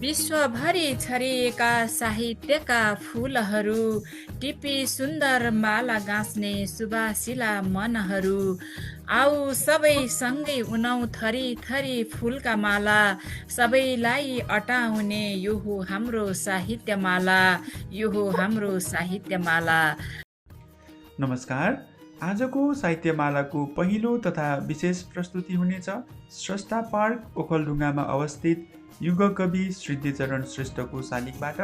विश्वभरि छरिएका साहित्यका फुलहरू टिपी सुन्दर माला गाँच्ने सुबासिला मनहरू। आऊ सबै सँगै उनौ थरी थरी फुलका माला, सबैलाई अटाउने यो हो हाम्रो साहित्यमाला, यो हो हाम्रो साहित्यमाला। नमस्कार। आजको साहित्यमालाको पहिलो तथा विशेष प्रस्तुति हुनेछ स्रष्टा पार्क ओखलढुङ्गामा अवस्थित युग कवि सिद्धिचरण श्रेष्ठको शालिगबाट।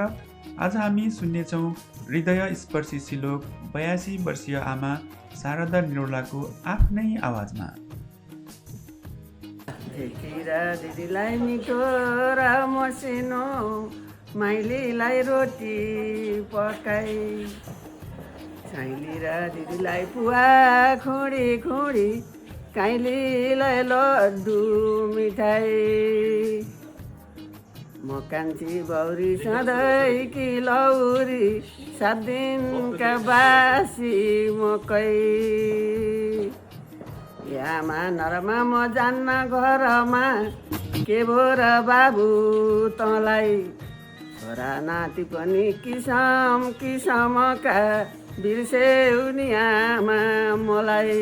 आज हामी सुन्नेछौँ हृदय स्पर्शी श्लोक 82 वर्षीय आमा शारदा निरौलाको आफ्नै आवाजमा। दिदीलाई मिठो र मसिनो, माइलीलाई रोटी पकाई, साइली र दिदीलाई पुवा खुडी खुडी, काइलीलाई लड्डु मिठाई। म कान्छी बौरी सधैँकी लौरी, 7 दिनका बासी मकै। यामा नरमा म जान्न घरमा, के भो र बाबु तँलाई। छोरा नाति पनि किसम किसमका, बिर्स्यौ नि आमा मलाई।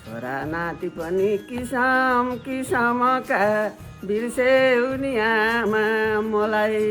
छोरा नाति पनि किसम किसमका, बिर्स्यौ नि आमा मलाई।